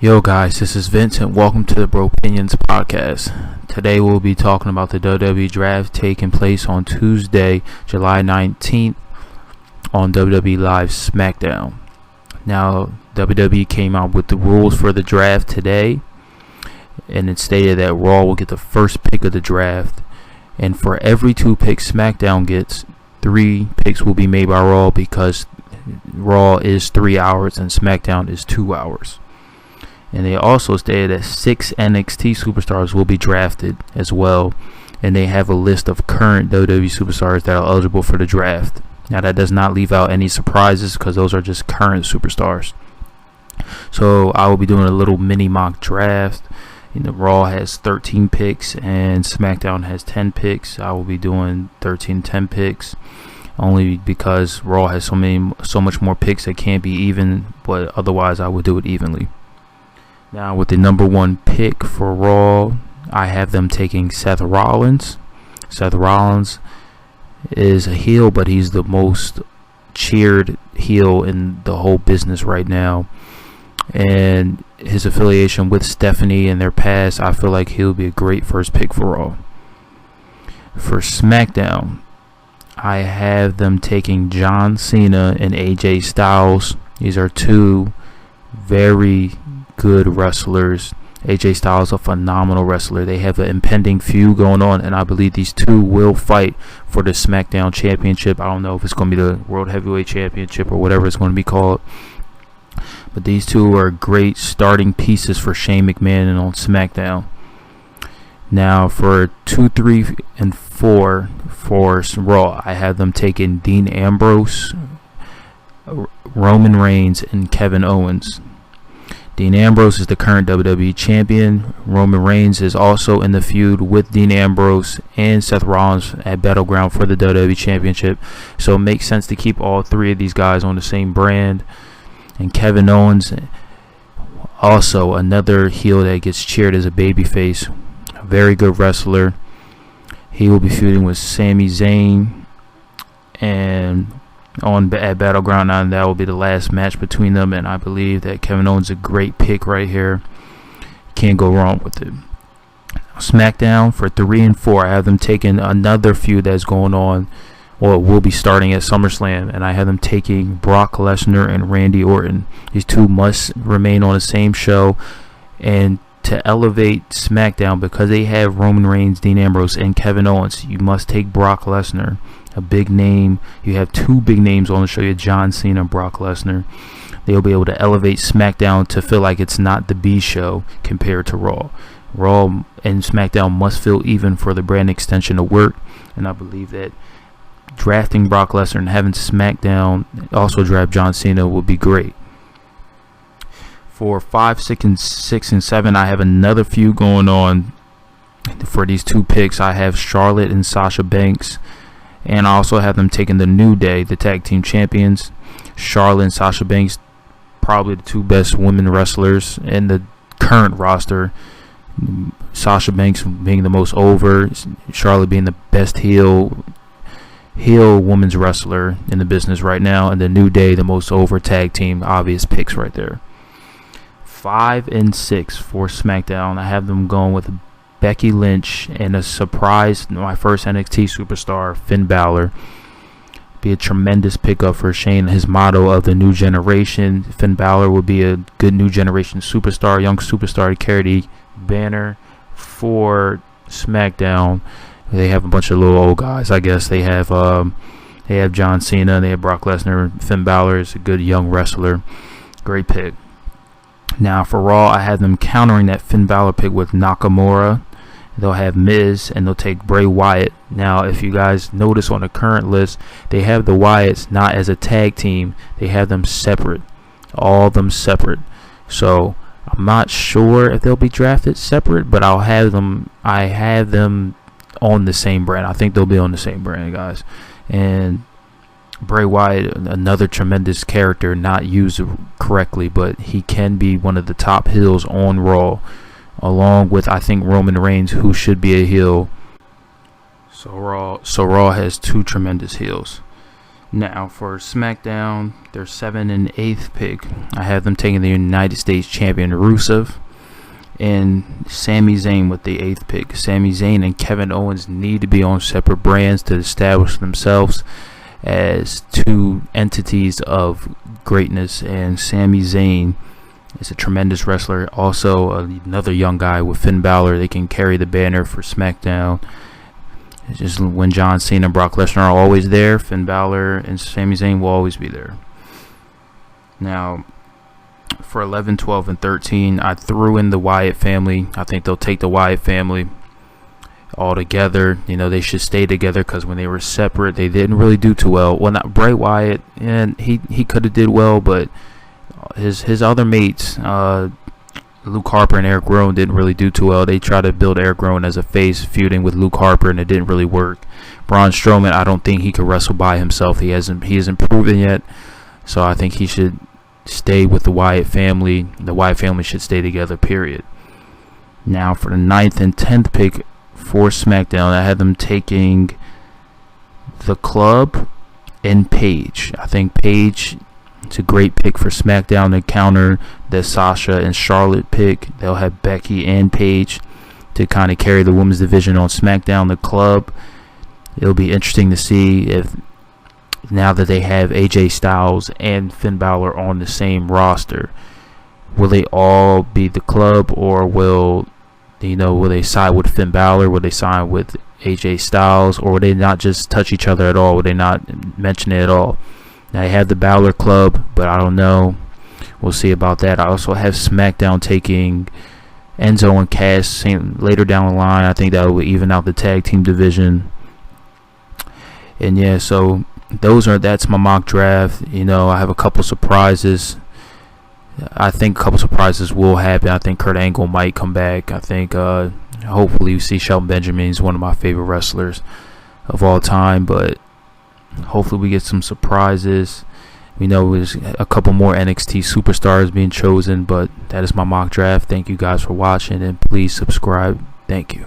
Yo guys, this is Vince and welcome to the BrOpinions podcast. Today we'll be talking about the WWE draft taking place on Tuesday, July 19th on WWE Live SmackDown. Now, WWE came out with the rules for the draft today, and it stated that Raw will get the first pick of the draft, and for every 2 picks SmackDown gets, 3 picks will be made by Raw because Raw is 3 hours and SmackDown is 2 hours. And they also stated that 6 NXT superstars will be drafted as well. And they have a list of current WWE superstars that are eligible for the draft. Now that does not leave out any surprises because those are just current superstars. So I will be doing a little mini mock draft. Raw has 13 picks and SmackDown has 10 picks. I will be doing 13-10 picks. Only because Raw has so much more picks that can't be even. But otherwise I would do it evenly. Now, with the number 1 pick for Raw, I have them taking Seth Rollins. Seth Rollins is a heel, but he's the most cheered heel in the whole business right now. And his affiliation with Stephanie in their past, I feel like he'll be a great first pick for Raw. For SmackDown, I have them taking John Cena and AJ Styles. These are 2 very good wrestlers. AJ Styles a phenomenal wrestler. They have an impending feud going on, and I believe these 2 will fight for the SmackDown Championship. I don't know if it's going to be the World Heavyweight Championship or whatever it's going to be called, but these 2 are great starting pieces for Shane McMahon and on SmackDown. Now for 2, 3, and 4 for Raw, I have them taking Dean Ambrose, Roman Reigns, and Kevin Owens. Dean Ambrose is the current WWE champion. Roman Reigns is also in the feud with Dean Ambrose and Seth Rollins at Battleground for the WWE Championship. So it makes sense to keep all 3 of these guys on the same brand. And Kevin Owens, also another heel that gets cheered as a babyface. A very good wrestler. He will be feuding with Sami Zayn and at Battleground, and that will be the last match between them, and I believe that Kevin Owens is a great pick right here. Can't go wrong with it. SmackDown for 3 and 4, I have them taking another feud that's going on, or will be starting at SummerSlam, and I have them taking Brock Lesnar and Randy Orton. These 2 must remain on the same show, and to elevate SmackDown, because they have Roman Reigns, Dean Ambrose, and Kevin Owens, you must take Brock Lesnar, a big name. You have 2 big names on the show. You have John Cena and Brock Lesnar. They'll be able to elevate SmackDown to feel like it's not the B show compared to Raw. Raw and SmackDown must feel even for the brand extension to work, and I believe that drafting Brock Lesnar and having SmackDown also draft John Cena would be great. For 5, 6, and 7, I have another feud going on. For these 2 picks, I have Charlotte and Sasha Banks, and I also have them taking the New Day, the tag team champions. Charlotte and Sasha Banks, probably the 2 best women wrestlers in the current roster. Sasha Banks being the most over, Charlotte being the best heel women's wrestler in the business right now, and the New Day the most over tag team. Obvious picks right there. 5 and 6 for SmackDown, I have them going with Becky Lynch and a surprise, my first NXT superstar, Finn Balor. Be a tremendous pickup for Shane. His motto of the new generation, Finn Balor will be a good new generation superstar, young superstar to carry the banner for SmackDown. They have a bunch of little old guys, I guess. They have John Cena, they have Brock Lesnar. Finn Balor is a good young wrestler. Great pick. Now for Raw, I have them countering that Finn Balor pick with Nakamura. They'll have Miz, and they'll take Bray Wyatt. Now, if you guys notice on the current list, they have the Wyatts not as a tag team. They have them separate. All of them separate. So, I'm not sure if they'll be drafted separate, but I have them on the same brand. I think they'll be on the same brand, guys. And Bray Wyatt, another tremendous character, not used correctly, but he can be one of the top heels on Raw, along with, I think, Roman Reigns, who should be a heel. So Raw has 2 tremendous heels. Now for SmackDown, their 7th and 8th pick, I have them taking the United States Champion Rusev and Sami Zayn with the 8th pick. Sami Zayn and Kevin Owens need to be on separate brands to establish themselves as two entities of greatness, and Sami Zayn is a tremendous wrestler. Also another young guy with Finn Balor. They can carry the banner for SmackDown. It's just when John Cena and Brock Lesnar are always there, Finn Balor and Sami Zayn will always be there. Now, for 11, 12, and 13, I threw in the Wyatt family. I think they'll take the Wyatt family all together. They should stay together because when they were separate, they didn't really do too well. Well, not Bray Wyatt, and he could have did well, but his other mates, Luke Harper and Eric Rowan, didn't really do too well. They tried to build Eric Rowan as a face, feuding with Luke Harper, and it didn't really work. Braun Strowman, I don't think he could wrestle by himself. He hasn't proven yet, so I think he should stay with the Wyatt family. The Wyatt family should stay together, period. Now for the 9th and 10th pick for SmackDown, I had them taking the Club and Paige. I think Paige, it's a great pick for SmackDown to counter the Sasha and Charlotte pick. They'll have Becky and Paige to kind of carry the women's division on SmackDown. The Club, it'll be interesting to see if, now that they have AJ Styles and Finn Balor on the same roster, will they all be the Club, or will they side with Finn Balor? Will they side with AJ Styles, or will they not just touch each other at all? Will they not mention it at all? Now, I have the Balor Club, but I don't know. We'll see about that. I also have SmackDown taking Enzo and Cass later down the line. I think that will even out the tag team division. And yeah, so that's my mock draft. I have a couple surprises. I think a couple surprises will happen. I think Kurt Angle might come back. I think hopefully we see Shelton Benjamin. He's one of my favorite wrestlers of all time, but hopefully we get some surprises. We know there's a couple more NXT superstars being chosen, but that is my mock draft. Thank you guys for watching, and please subscribe. Thank you.